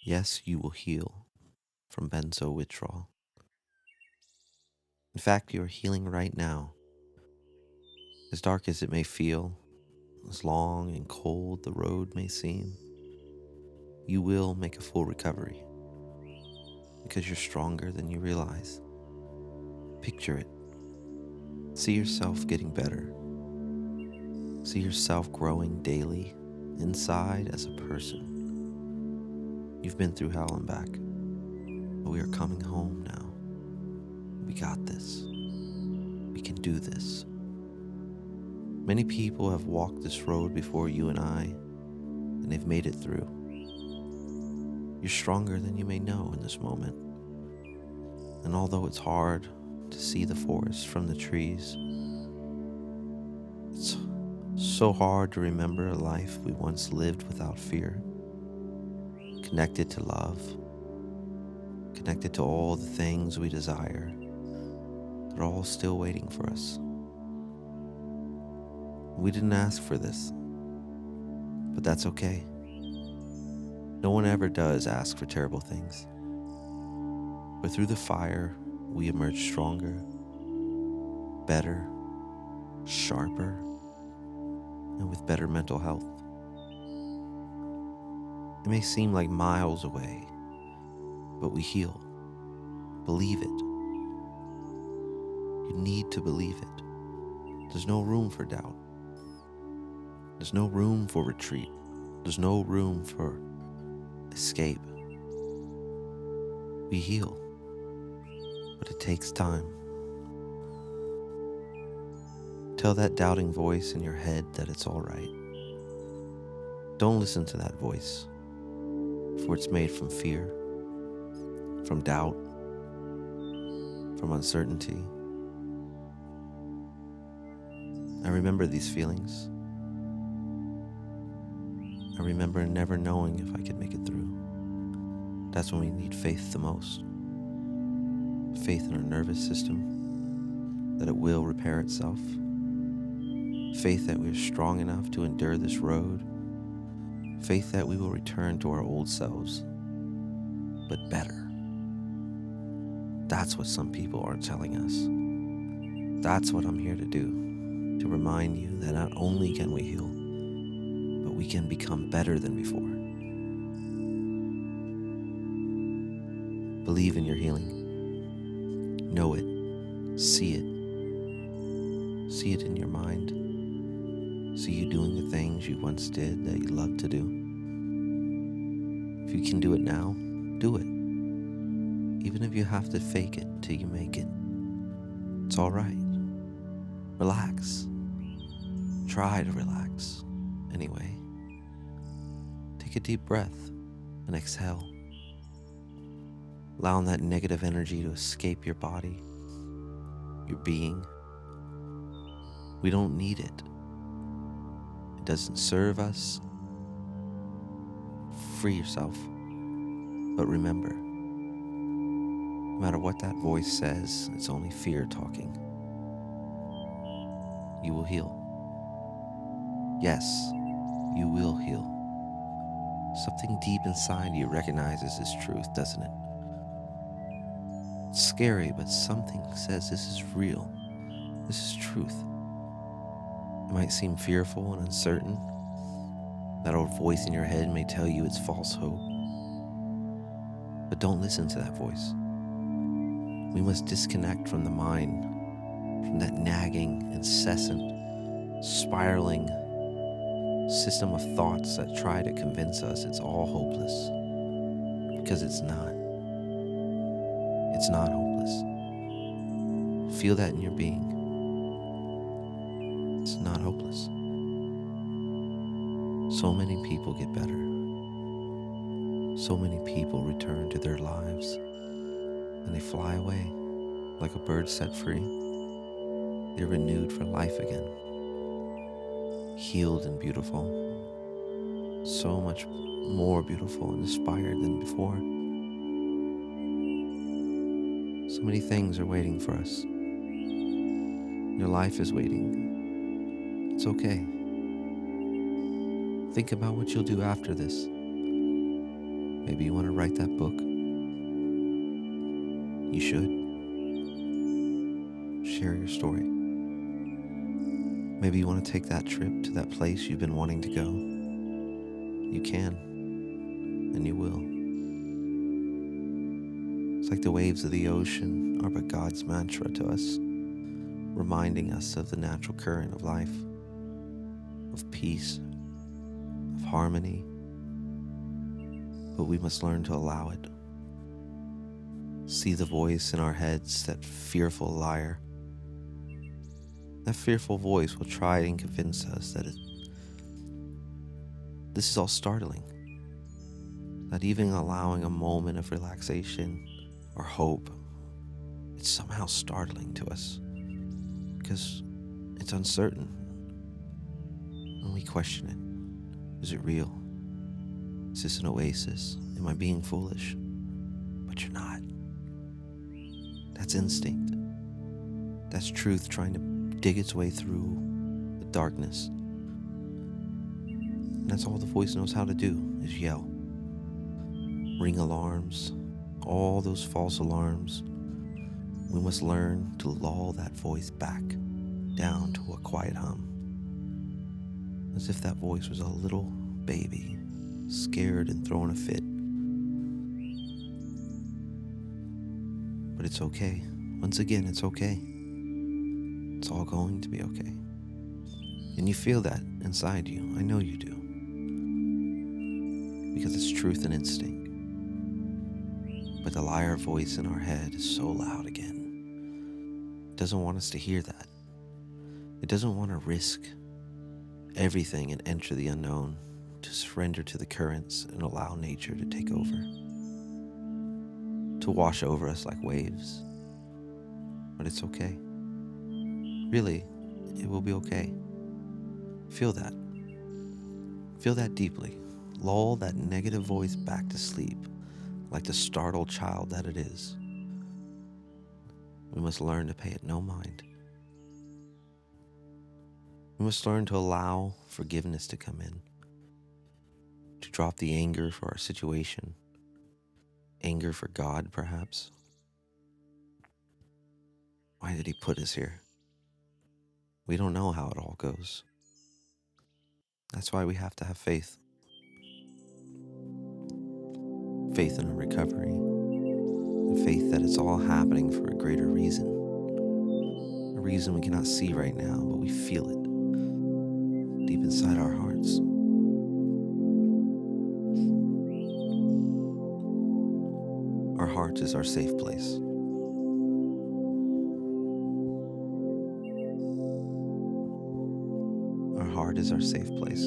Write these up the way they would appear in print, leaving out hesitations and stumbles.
Yes, you will heal from benzo withdrawal. In fact, you are healing right now. As dark as it may feel, as long and cold the road may seem, you will make a full recovery because you're stronger than you realize. Picture it. See yourself getting better. See yourself growing daily inside as a person. You've been through hell and back, but we are coming home now. We got this. We can do this. Many people have walked this road before you and I, and they've made it through. You're stronger than you may know in this moment. And although it's hard to see the forest from the trees, it's so hard to remember a life we once lived without fear, connected to love, connected to all the things we desire. They're all still waiting for us. We didn't ask for this, but that's okay. No one ever does ask for terrible things. But through the fire, we emerge stronger, better, sharper, and with better mental health. It may seem like miles away, but we heal. Believe it. You need to believe it. There's no room for doubt. There's no room for retreat. There's no room for escape. We heal, but it takes time. Tell that doubting voice in your head that it's all right. Don't listen to that voice, for it's made from fear, from doubt, from uncertainty. I remember these feelings. I remember never knowing if I could make it through. That's when we need faith the most. Faith in our nervous system, that it will repair itself. Faith that we are strong enough to endure this road. Faith that we will return to our old selves, but better. That's what some people aren't telling us. That's what I'm here to do, to remind you that not only can we heal, but we can become better than before. Believe in your healing. Know it. See it. See it in your mind. See you doing the things you once did that you loved to do. If you can do it now, do it. Even if you have to fake it till you make it. It's all right. Relax. Try to relax. Anyway, take a deep breath and exhale. Allowing that negative energy to escape your body, your being. We don't need it. It doesn't serve us. Free yourself. But remember, no matter what that voice says, it's only fear talking. You will heal. Yes, you will heal. Something deep inside you recognizes this truth, doesn't it? It's scary, but something says this is real. This is truth. It might seem fearful and uncertain. That old voice in your head may tell you it's false hope. But don't listen to that voice. We must disconnect from the mind, from that nagging, incessant, spiraling system of thoughts that try to convince us it's all hopeless. Because it's not. It's not hopeless. Feel that in your being. It's not hopeless. So many people get better. So many people return to their lives and they fly away like a bird set free. They're renewed for life again. Healed and beautiful. So much more beautiful and inspired than before. So many things are waiting for us. Your life is waiting. It's okay. Think about what you'll do after this. Maybe you want to write that book. You should. Share your story. Maybe you want to take that trip to that place you've been wanting to go. You can, and you will. It's like the waves of the ocean are but God's mantra to us, reminding us of the natural current of life, of peace, of harmony. But we must learn to allow it. See the voice in our heads, that fearful liar. That fearful voice will try and convince us that this is all startling. That even allowing a moment of relaxation or hope, it's somehow startling to us because it's uncertain. When we question it, is it real? Is this an oasis? Am I being foolish? But you're not. That's instinct. That's truth trying to dig its way through the darkness. And that's all the voice knows how to do, is yell. Ring alarms, all those false alarms. We must learn to lull that voice back down to a quiet hum. As if that voice was a little baby, scared and throwing a fit. But it's okay. Once again, it's okay. It's all going to be okay. And you feel that inside you. I know you do. Because it's truth and instinct. But the liar voice in our head is so loud again. It doesn't want us to hear that. It doesn't want to risk everything and enter the unknown, to surrender to the currents and allow nature to take over, to wash over us like waves. But it's okay. Really, it will be okay. Feel that. Feel that deeply. Lull that negative voice back to sleep, like the startled child that it is. We must learn to pay it no mind. We must learn to allow forgiveness to come in, to drop the anger for our situation, anger for God perhaps. Why did he put us here? We don't know how it all goes. That's why we have to have faith. Faith in a recovery, and faith that it's all happening for a greater reason. A reason we cannot see right now, but we feel it deep inside our hearts. Our heart is our safe place. Our heart is our safe place.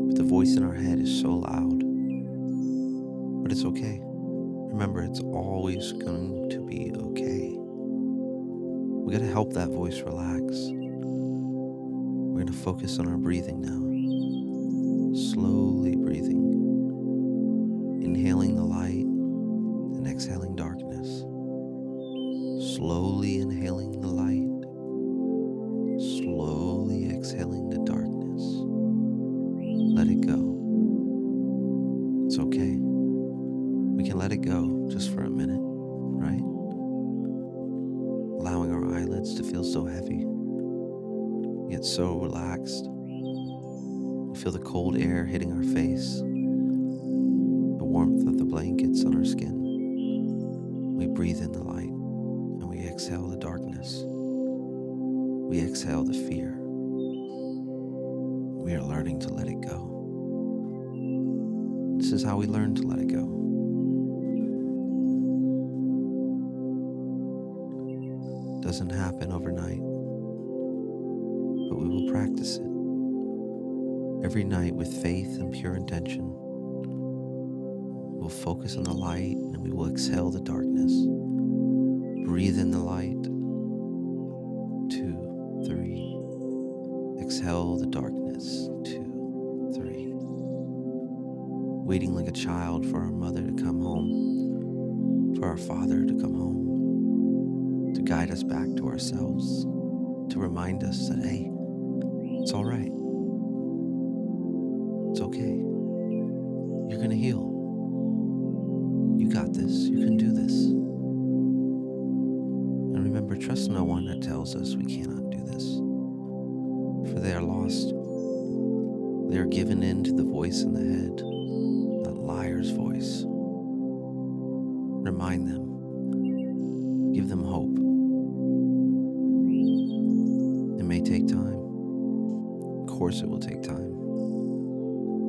But the voice in our head is so loud. But it's okay. Remember, it's always going to be okay. We gotta help that voice relax. We're gonna focus on our breathing now. Slowly breathing. Inhaling the light and exhaling darkness. Slowly inhaling the light. Slowly exhaling the darkness. Let it go. It's okay. We can let it go just for a minute, right? Allowing our eyelids to feel so heavy, yet so relaxed. We feel the cold air hitting our face, the warmth of the blankets on our skin. We breathe in the light and we exhale the darkness. We exhale the fear. We are learning to let it go. This is how we learn to let it go. Doesn't happen overnight, but we will practice it every night with faith and pure intention. We'll focus on the light and we will exhale the darkness. Breathe in the light. 2, 3. Exhale the darkness. 2, 3. Waiting like a child for our mother to come home, for our father to come home, to guide us back to ourselves, to remind us that, hey, it's all right. It's okay. You're going to heal. got this. You can do this. And remember, trust no one that tells us we cannot do this. For they are lost. They are given in to the voice in the head, that liar's voice. Remind them. Give them hope. It may take time. Of course it will take time.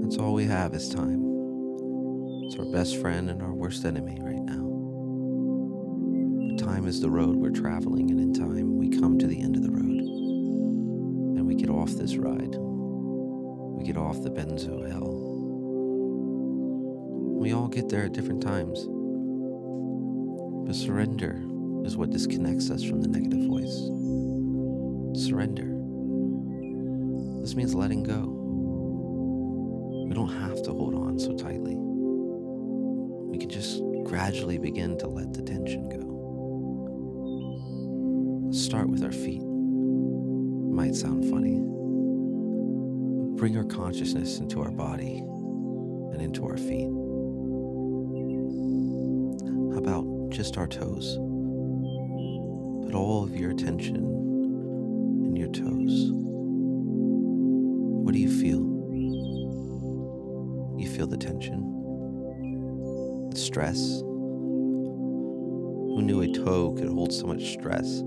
That's all we have is time. It's our best friend and our worst enemy right now. But time is the road we're traveling, and in time we come to the end of the road. And we get off this ride. We get off the Benzo hell. We all get there at different times. But surrender is what disconnects us from the negative voice. Surrender. This means letting go. We don't have to hold on so tightly. We can just gradually begin to let the tension go. Let's start with our feet. It might sound funny. Bring our consciousness into our body and into our feet. How about just our toes? Put all of your attention in your toes. What do you feel? You feel the tension, the stress. Who knew a toe could hold so much stress?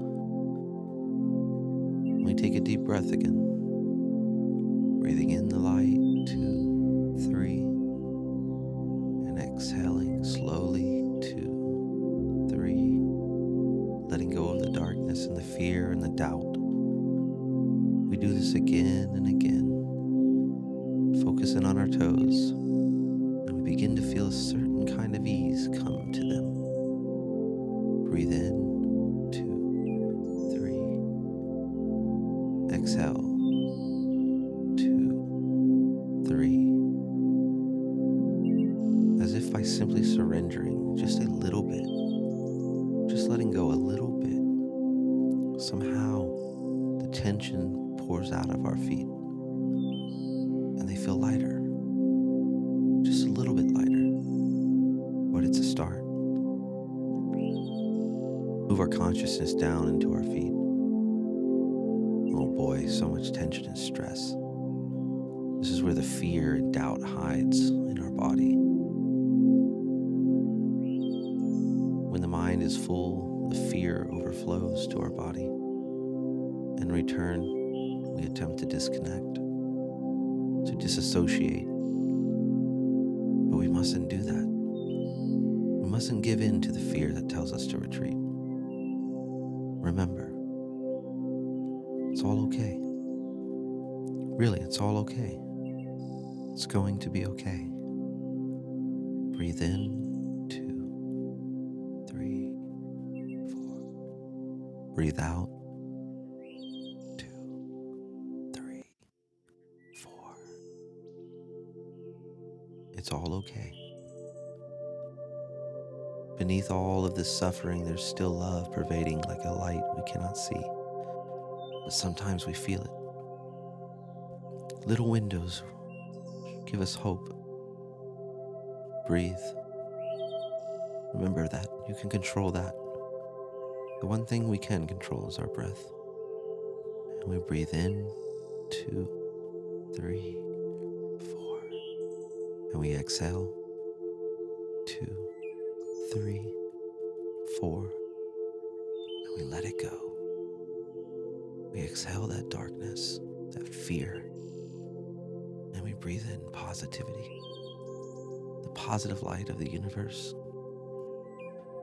We take a deep breath again. Breathing in the light, 2, 3, and exhaling slowly, 2, 3, letting go of the darkness and the fear and the doubt. We do this again and again, focusing on our toes, and we begin to feel a certain kind of ease come to them. Breathe in, 2, 3, exhale. 2, 3. As if by simply surrendering just a little bit, just letting go a little bit, somehow the tension pours out of our feet and they feel lighter, just a little bit lighter, but it's a start. Move our consciousness down into our feet. Oh boy, so much tension and stress. This is where the fear and doubt hides in our body. When the mind is full, the fear overflows to our body. In return, we attempt to disconnect, to disassociate. But we mustn't do that. We mustn't give in to the fear that tells us to retreat. Remember, it's all okay. Really, it's all okay. It's going to be okay. Breathe in, 2, 3, 4. Breathe out, 2, 3, 4. It's all okay. Beneath all of this suffering, there's still love pervading like a light we cannot see. But sometimes we feel it. Little windows give us hope. Breathe. Remember that. You can control that. The one thing we can control is our breath. And we breathe in, 2, 3, 4. And we exhale, 2, 3, 4. And we let it go. We exhale that darkness, that fear. And we breathe in positivity, the positive light of the universe.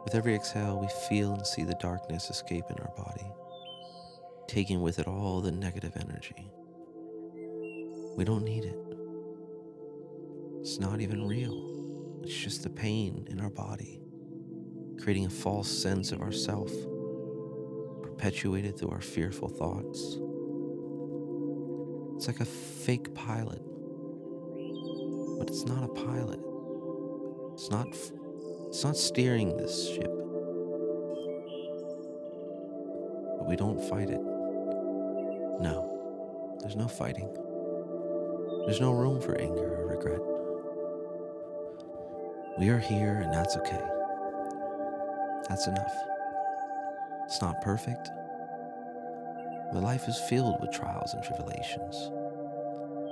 With every exhale, we feel and see the darkness escape in our body, taking with it all the negative energy. We don't need it. It's not even real. It's just the pain in our body, creating a false sense of ourself, perpetuated through our fearful thoughts. It's like a fake pilot, but it's not a pilot. It's not steering this ship. But we don't fight it. No, there's no fighting. There's no room for anger or regret. We are here, and that's okay. That's enough. It's not perfect, but life is filled with trials and tribulations.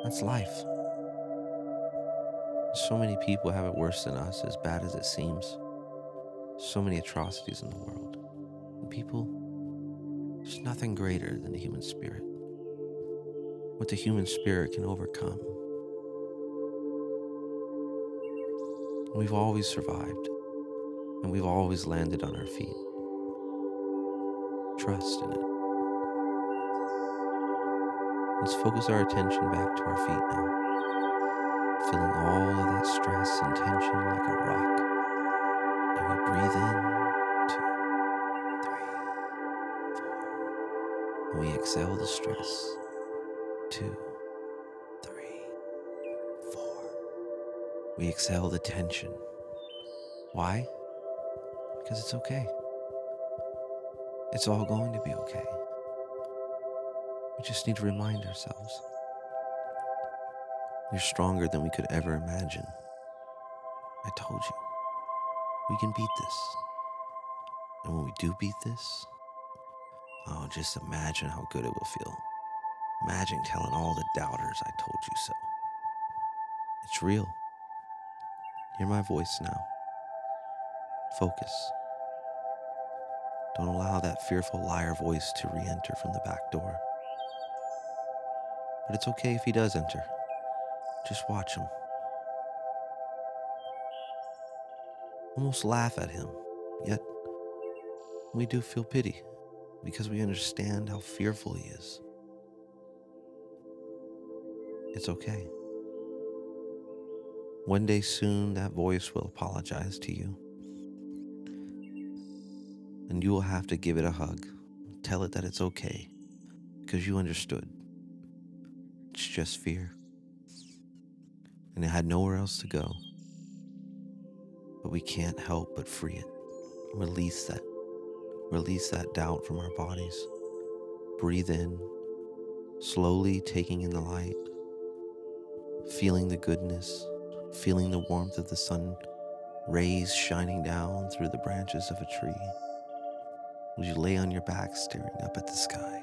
That's life. So many people have it worse than us, as bad as it seems. So many atrocities in the world. And people, there's nothing greater than the human spirit. What the human spirit can overcome. We've always survived, and we've always landed on our feet. Trust in it. Let's focus our attention back to our feet now, feeling all of that stress and tension like a rock. And we breathe in, 2, 3, 4. And we exhale the stress, 2, 3, 4. We exhale the tension. Why? Because it's okay. It's all going to be okay. We just need to remind ourselves. You're stronger than we could ever imagine. I told you, we can beat this. And when we do beat this, oh, just imagine how good it will feel. Imagine telling all the doubters I told you so. It's real. Hear my voice now. Focus. Don't allow that fearful liar voice to re-enter from the back door. But it's okay if he does enter. Just watch him. Almost laugh at him. Yet, we do feel pity because we understand how fearful he is. It's okay. One day soon, that voice will apologize to you. And you will have to give it a hug. Tell it that it's okay because you understood. It's just fear. And it had nowhere else to go. But we can't help but free it. Release that doubt from our bodies. Breathe in, slowly taking in the light, feeling the goodness, feeling the warmth of the sun rays shining down through the branches of a tree. As you lay on your back staring up at the sky.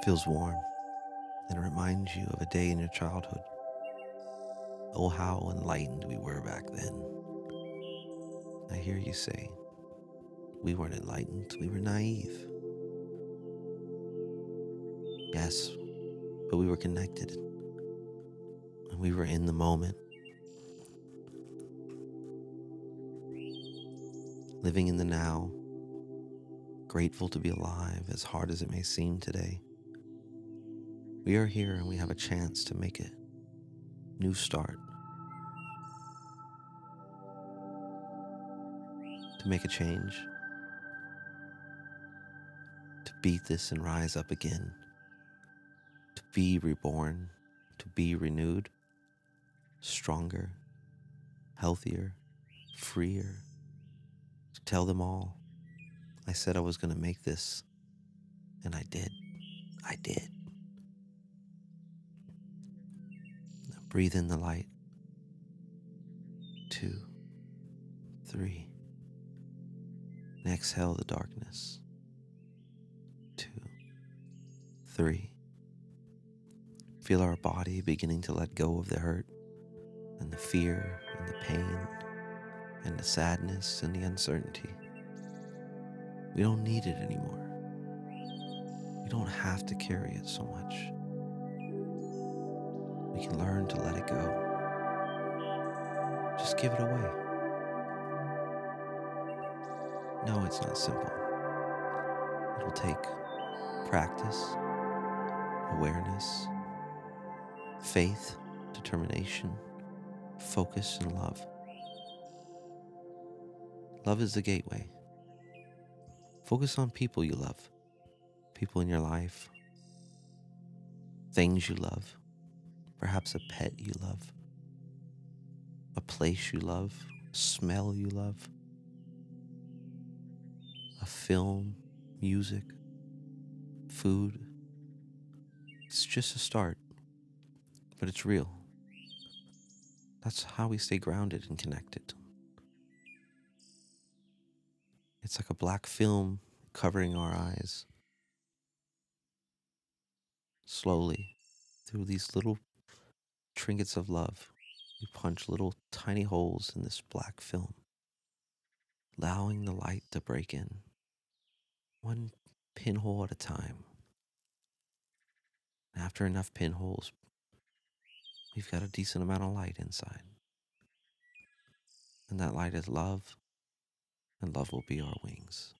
Feels warm, and it reminds you of a day in your childhood. Oh, how enlightened we were back then. I hear you say, we weren't enlightened, we were naive. Yes, but we were connected, and we were in the moment. Living in the now, grateful to be alive as hard as it may seem today. We are here and we have a chance to make a new start, to make a change, to beat this and rise up again, to be reborn, to be renewed, stronger, healthier, freer, to tell them all, I said I was going to make this, and I did. I did. Now breathe in the light. 2, 3. And exhale the darkness. 2, 3. Feel our body beginning to let go of the hurt and the fear and the pain and the sadness and the uncertainty. We don't need it anymore. We don't have to carry it so much. We can learn to let it go. Just give it away. No, it's not simple. It'll take practice, awareness, faith, determination, focus, and love. Love is the gateway. Focus on people you love, people in your life, things you love, perhaps a pet you love, a place you love, a smell you love, a film, music, food. It's just a start, but it's real. That's how we stay grounded and connected. It's like a black film covering our eyes slowly through these little trinkets of love. We punch little tiny holes in this black film, allowing the light to break in, one pinhole at a time. After enough pinholes, we've got a decent amount of light inside. And that light is love, and love will be our wings.